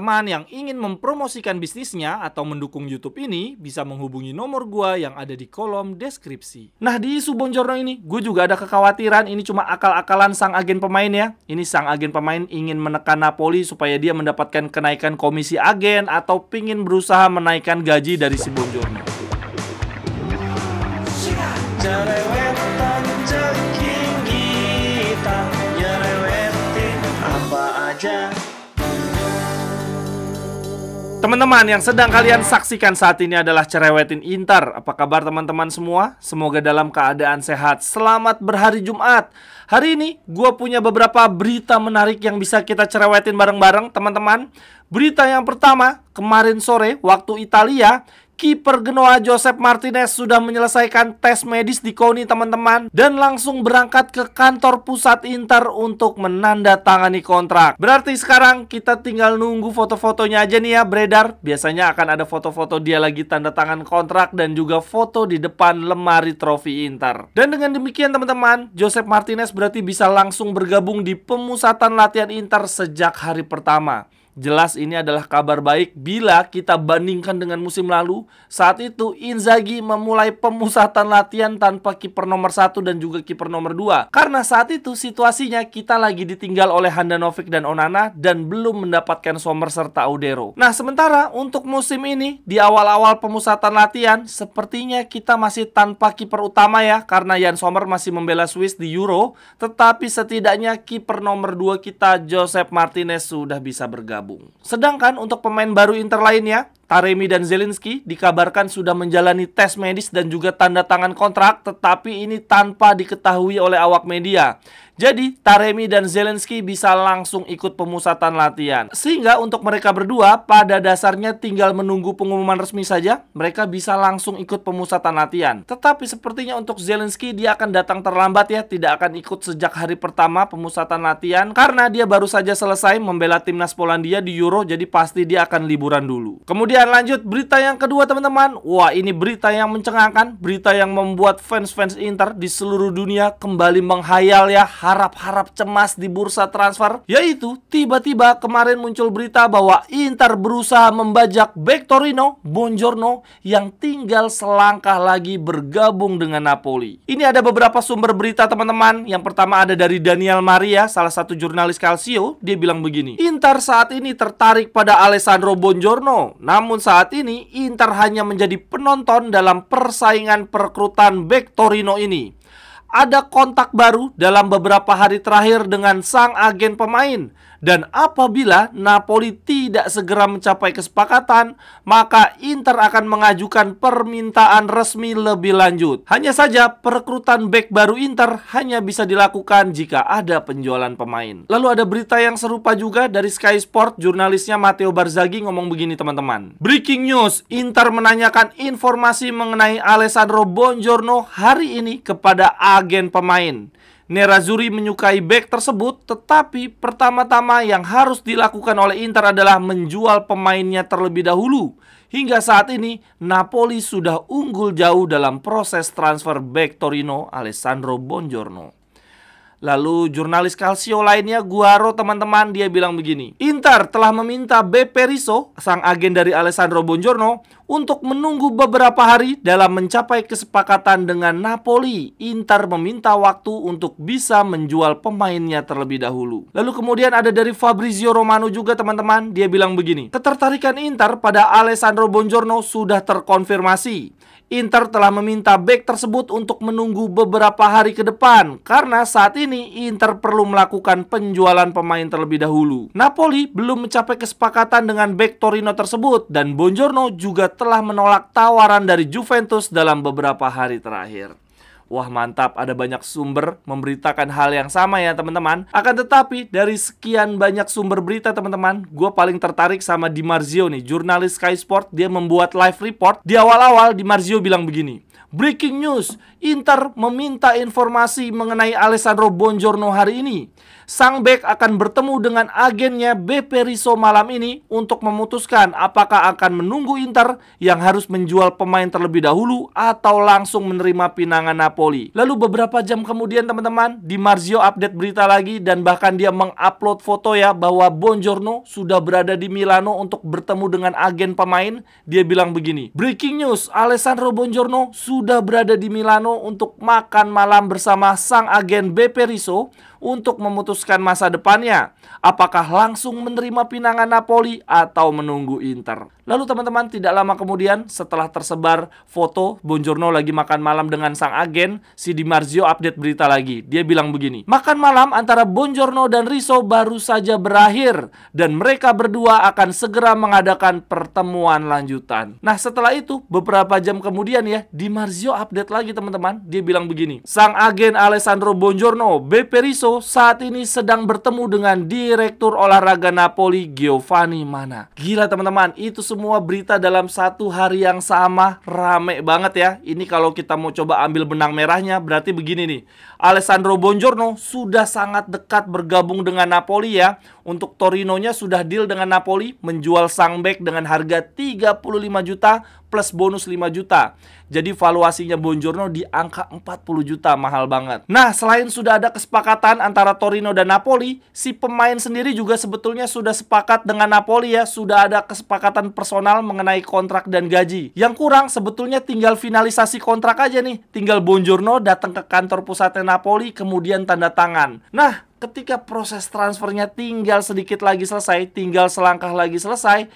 teman-teman yang ingin mempromosikan bisnisnya atau mendukung YouTube ini bisa menghubungi nomor gua yang ada di kolom deskripsi. Nah, di isu Bonjorno ini, gue juga ada kekhawatiran ini cuma akal-akalan sang agen pemain ya. Ini sang agen pemain ingin menekan Napoli supaya dia mendapatkan kenaikan komisi agen atau pingin berusaha menaikkan gaji dari si Bonjorno. Teman-teman yang sedang kalian saksikan saat ini adalah Cerewetin Inter. Apa kabar teman-teman semua? Semoga dalam keadaan sehat. Selamat berhari Jumat. Hari ini gue punya beberapa berita menarik yang bisa kita cerewetin bareng-bareng teman-teman. Berita yang pertama, kemarin sore waktu Italia, kiper Genoa Josep Martinez sudah menyelesaikan tes medis di KONI teman-teman, dan langsung berangkat ke kantor pusat Inter untuk menandatangani kontrak. Berarti sekarang kita tinggal nunggu foto-fotonya aja nih ya beredar. Biasanya akan ada foto-foto dia lagi tanda tangan kontrak dan juga foto di depan lemari trofi Inter. Dan dengan demikian teman-teman, Josep Martinez berarti bisa langsung bergabung di pemusatan latihan Inter sejak hari pertama. Jelas ini adalah kabar baik bila kita bandingkan dengan musim lalu. Saat itu Inzaghi memulai pemusatan latihan tanpa kiper nomor 1 dan juga kiper nomor 2. Karena saat itu situasinya kita lagi ditinggal oleh Handanovic dan Onana dan belum mendapatkan Sommer serta Audero. Nah, sementara untuk musim ini di awal-awal pemusatan latihan sepertinya kita masih tanpa kiper utama ya, karena Yann Sommer masih membela Swiss di Euro. Tetapi setidaknya kiper nomor 2 kita Josep Martinez sudah bisa bergabung. Sedangkan untuk pemain baru Inter lainnya, Taremi dan Zielinski dikabarkan sudah menjalani tes medis dan juga tanda tangan kontrak, tetapi ini tanpa diketahui oleh awak media. Jadi Taremi dan Zielinski bisa langsung ikut pemusatan latihan. Sehingga untuk mereka berdua pada dasarnya tinggal menunggu pengumuman resmi saja. Mereka bisa langsung ikut pemusatan latihan. Tetapi sepertinya untuk Zielinski dia akan datang terlambat ya, tidak akan ikut sejak hari pertama pemusatan latihan, karena dia baru saja selesai membela timnas Polandia di Euro, jadi pasti dia akan liburan dulu. Kemudian lanjut berita yang kedua teman-teman. Wah, ini berita yang mencengangkan, berita yang membuat fans-fans Inter di seluruh dunia kembali menghayal ya, harap-harap cemas di bursa transfer. Yaitu tiba-tiba kemarin muncul berita bahwa Inter berusaha membajak bek Torino, Bonjorno, yang tinggal selangkah lagi bergabung dengan Napoli. Ini ada beberapa sumber berita teman-teman. Yang pertama ada dari Daniel Maria, salah satu jurnalis Calcio. Dia bilang begini, Inter saat ini tertarik pada Alessandro Bonjorno. Namun saat ini Inter hanya menjadi penonton dalam persaingan perekrutan bek Torino ini. Ada kontak baru dalam beberapa hari terakhir dengan sang agen pemain. Dan apabila Napoli tidak segera mencapai kesepakatan, maka Inter akan mengajukan permintaan resmi lebih lanjut. Hanya saja perekrutan bek baru Inter hanya bisa dilakukan jika ada penjualan pemain. Lalu ada berita yang serupa juga dari Sky Sport, jurnalisnya Matteo Barzaghi ngomong begini teman-teman. Breaking news, Inter menanyakan informasi mengenai Alessandro Bonjorno hari ini kepada agen pemain. Nerazzurri menyukai bek tersebut, tetapi pertama-tama yang harus dilakukan oleh Inter adalah menjual pemainnya terlebih dahulu. Hingga saat ini, Napoli sudah unggul jauh dalam proses transfer bek Torino Alessandro Bonjorno. Lalu jurnalis Calcio lainnya, Guaro teman-teman, dia bilang begini. Inter telah meminta Beppe Rizzo, sang agen dari Alessandro Bonjorno, untuk menunggu beberapa hari dalam mencapai kesepakatan dengan Napoli. Inter meminta waktu untuk bisa menjual pemainnya terlebih dahulu. Lalu kemudian ada dari Fabrizio Romano juga teman-teman, dia bilang begini. Ketertarikan Inter pada Alessandro Bonjorno sudah terkonfirmasi. Inter telah meminta bek tersebut untuk menunggu beberapa hari ke depan, karena saat ini Inter perlu melakukan penjualan pemain terlebih dahulu. Napoli belum mencapai kesepakatan dengan bek Torino tersebut, dan Bonjorno juga telah menolak tawaran dari Juventus dalam beberapa hari terakhir. Wah mantap, ada banyak sumber memberitakan hal yang sama ya teman-teman. Akan tetapi dari sekian banyak sumber berita teman-teman, gue paling tertarik sama Di Marzio nih, jurnalis Sky Sport. Dia membuat live report. Di awal-awal Di Marzio bilang begini. Breaking news, Inter meminta informasi mengenai Alessandro Bonjorno hari ini. sang bek akan bertemu dengan agennya BP Rizzo malam ini untuk memutuskan apakah akan menunggu Inter yang harus menjual pemain terlebih dahulu atau langsung menerima pinangan Napoli. Lalu beberapa jam kemudian teman-teman, Di Marzio update berita lagi dan bahkan dia mengupload foto ya bahwa Buongiorno sudah berada di Milano untuk bertemu dengan agen pemain. Dia bilang begini, "Breaking news, Alessandro Buongiorno sudah berada di Milano untuk makan malam bersama sang agen BP Rizzo untuk memutuskan masa depannya. Apakah langsung menerima pinangan Napoli atau menunggu Inter?" Lalu teman-teman, tidak lama kemudian setelah tersebar foto Buongiorno lagi makan malam dengan sang agen, si Di Marzio update berita lagi. Dia bilang begini, "Makan malam antara Buongiorno dan Rizzo baru saja berakhir dan mereka berdua akan segera mengadakan pertemuan lanjutan." Nah, setelah itu beberapa jam kemudian ya, Di Marzio update lagi teman-teman. Dia bilang begini, "Sang agen Alessandro Buongiorno, BP Rizzo, saat ini sedang bertemu dengan Direktur Olahraga Napoli, Giovanni Manna." Gila teman-teman, itu semua berita dalam satu hari yang sama, rame banget ya. Ini kalau kita mau coba ambil benang merahnya, berarti begini nih. Alessandro Buongiorno sudah sangat dekat bergabung dengan Napoli ya. Untuk Torinonya sudah deal dengan Napoli, menjual sang bek dengan harga 35 juta plus bonus 5 juta. Jadi valuasinya Buongiorno di angka 40 juta, mahal banget. Nah, selain sudah ada kesepakatan antara Torino dan Napoli, si pemain sendiri juga sebetulnya sudah sepakat dengan Napoli ya. Sudah ada kesepakatan personal mengenai kontrak dan gaji. Yang kurang sebetulnya tinggal finalisasi kontrak aja nih. Tinggal Buongiorno datang ke kantor pusatnya Napoli, kemudian tanda tangan. Nah, ketika proses transfernya tinggal sedikit lagi selesai, tinggal selangkah lagi selesai,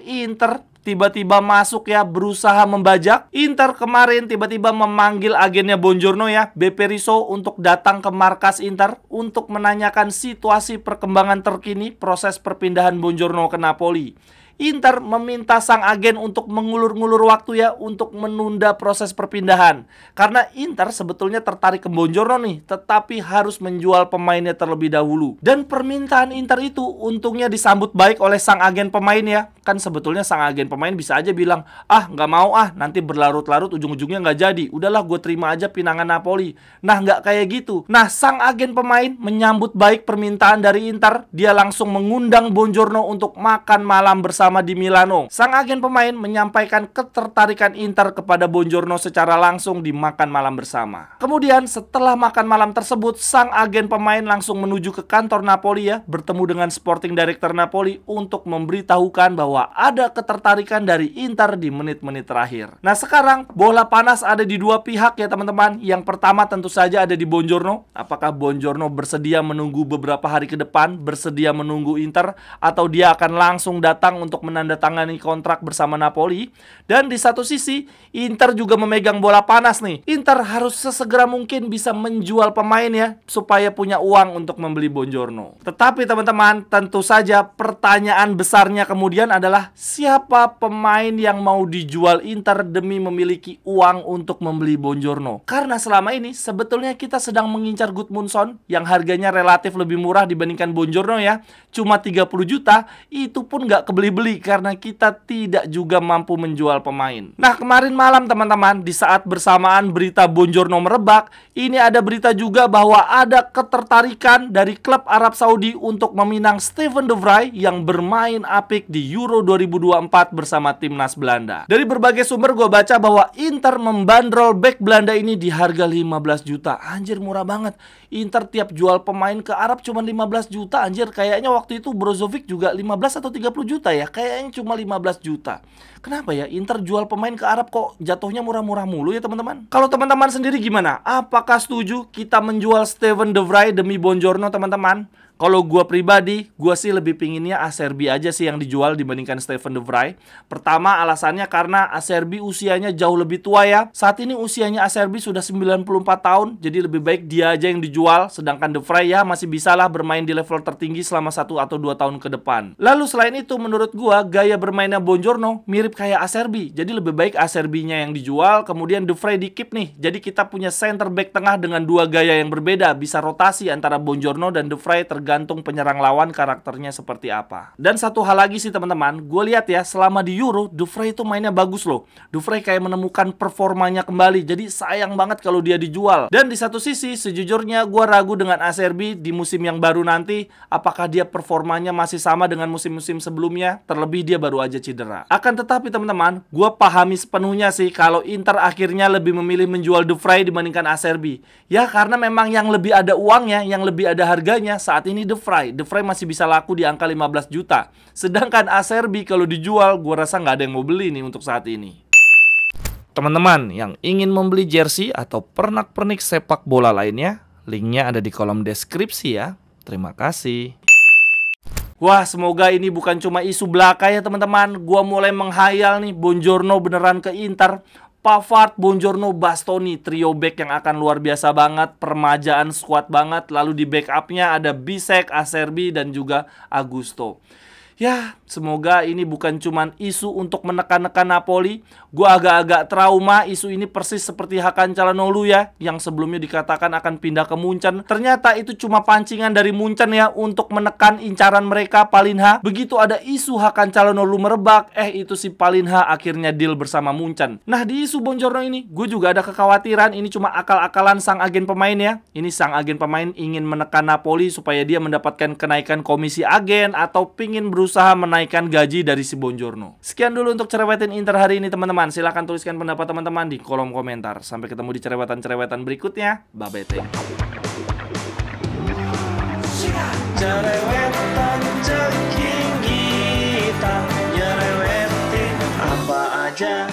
Inter tiba-tiba masuk ya, berusaha membajak. Inter kemarin tiba-tiba memanggil agennya Buongiorno ya, BP Rizzo, untuk datang ke markas Inter untuk menanyakan situasi perkembangan terkini proses perpindahan Buongiorno ke Napoli. Inter meminta sang agen untuk mengulur-ngulur waktu ya, untuk menunda proses perpindahan. Karena Inter sebetulnya tertarik ke Buongiorno nih, tetapi harus menjual pemainnya terlebih dahulu. Dan permintaan Inter itu untungnya disambut baik oleh sang agen pemain ya. Kan sebetulnya sang agen pemain bisa aja bilang, nggak mau nanti berlarut-larut ujung-ujungnya nggak jadi. Udahlah, gue terima aja pinangan Napoli. Nah, nggak kayak gitu. Nah, sang agen pemain menyambut baik permintaan dari Inter. Dia langsung mengundang Buongiorno untuk makan malam bersama di Milano. Sang agen pemain menyampaikan ketertarikan Inter kepada Buongiorno secara langsung di makan malam bersama. Kemudian setelah makan malam tersebut, sang agen pemain langsung menuju ke kantor Napoli ya, bertemu dengan Sporting Director Napoli untuk memberitahukan bahwa ada ketertarikan dari Inter di menit-menit terakhir. Nah, sekarang bola panas ada di dua pihak ya teman-teman. Yang pertama tentu saja ada di Buongiorno. Apakah Buongiorno bersedia menunggu beberapa hari ke depan, bersedia menunggu Inter, atau dia akan langsung datang untuk menandatangani kontrak bersama Napoli? Dan di satu sisi, Inter juga memegang bola panas nih. Inter harus sesegera mungkin bisa menjual pemain ya, supaya punya uang untuk membeli Buongiorno. Tetapi teman-teman, tentu saja pertanyaan besarnya kemudian adalah siapa pemain yang mau dijual Inter demi memiliki uang untuk membeli Buongiorno? Karena selama ini sebetulnya kita sedang mengincar Gudmundsson yang harganya relatif lebih murah dibandingkan Buongiorno ya. Cuma 30 juta, itu pun nggak kebeli-beli karena kita tidak juga mampu menjual pemain. Nah, kemarin malam teman-teman, di saat bersamaan berita Buongiorno merebak, ini ada berita juga bahwa ada ketertarikan dari klub Arab Saudi untuk meminang Steven de Vrij yang bermain apik di Euro 2024 bersama timnas Belanda. Dari berbagai sumber gue baca bahwa Inter membandrol bek Belanda ini di harga 15 juta. Anjir, murah banget. Inter tiap jual pemain ke Arab cuma 15 juta anjir. Kayaknya waktu itu Brozovic juga 15 atau 30 juta ya. Kayaknya cuma 15 juta. Kenapa ya Inter jual pemain ke Arab kok jatuhnya murah-murah mulu ya teman-teman? Kalau teman-teman sendiri gimana? Apakah setuju kita menjual Steven de Vrij demi Buongiorno teman-teman? Kalau gue pribadi, gue sih lebih pinginnya Acerbi aja sih yang dijual dibandingkan Steven de Vrij. Pertama alasannya karena Acerbi usianya jauh lebih tua ya. Saat ini usianya Acerbi sudah 94 tahun, jadi lebih baik dia aja yang dijual. Sedangkan de Vrij ya masih bisalah bermain di level tertinggi selama 1 atau 2 tahun ke depan. Lalu selain itu menurut gue gaya bermainnya Buongiorno mirip kayak Acerbi. Jadi lebih baik Acerbinya yang dijual, kemudian de Vrij di keep nih. Jadi kita punya center back tengah dengan dua gaya yang berbeda, bisa rotasi antara Buongiorno dan de Vrij tergantung tergantung penyerang lawan karakternya seperti apa. Dan satu hal lagi sih teman-teman, gue lihat ya selama di Euro, Dufray itu mainnya bagus loh. Dufray kayak menemukan performanya kembali, jadi sayang banget kalau dia dijual. Dan di satu sisi, sejujurnya gue ragu dengan Acerbi di musim yang baru nanti, apakah dia performanya masih sama dengan musim-musim sebelumnya, terlebih dia baru aja cedera. Akan tetapi teman-teman, gue pahami sepenuhnya sih kalau Inter akhirnya lebih memilih menjual Dufray dibandingkan Acerbi. Ya karena memang yang lebih ada uangnya, yang lebih ada harganya saat ini Dufray. Dufray masih bisa laku di angka 15 juta. Sedangkan Acerbi kalau dijual, gue rasa nggak ada yang mau beli nih untuk saat ini. Teman-teman yang ingin membeli jersey atau pernak-pernik sepak bola lainnya, linknya ada di kolom deskripsi ya. Terima kasih. Wah, semoga ini bukan cuma isu belaka ya teman-teman. Gua mulai menghayal nih Buongiorno beneran ke Inter. Pavard, Buongiorno, Bastoni, trio back yang akan luar biasa banget, permajaan squad banget. Lalu di backupnya ada Bisek, Acerbi, dan juga Augusto. Ya, semoga ini bukan cuman isu untuk menekan-nekan Napoli. Gua agak-agak trauma, isu ini persis seperti Hakan Calhanoglu ya, yang sebelumnya dikatakan akan pindah ke Munchen. Ternyata itu cuma pancingan dari Munchen ya, untuk menekan incaran mereka Palinha. Begitu ada isu Hakan Calhanoglu merebak, itu si Palinha akhirnya deal bersama Munchen. Nah, di isu Buongiorno ini, gue juga ada kekhawatiran ini cuma akal-akalan sang agen pemain ya. Ini sang agen pemain ingin menekan Napoli supaya dia mendapatkan kenaikan komisi agen atau pingin berusaha menaikkan gaji dari si Buongiorno. Sekian dulu untuk cerewetin Inter hari ini teman-teman. Silahkan tuliskan pendapat teman-teman di kolom komentar. Sampai ketemu di cerewetan-cerewetan berikutnya. Bye-bye. Cerewetan ceking kita, nyerewetin apa aja.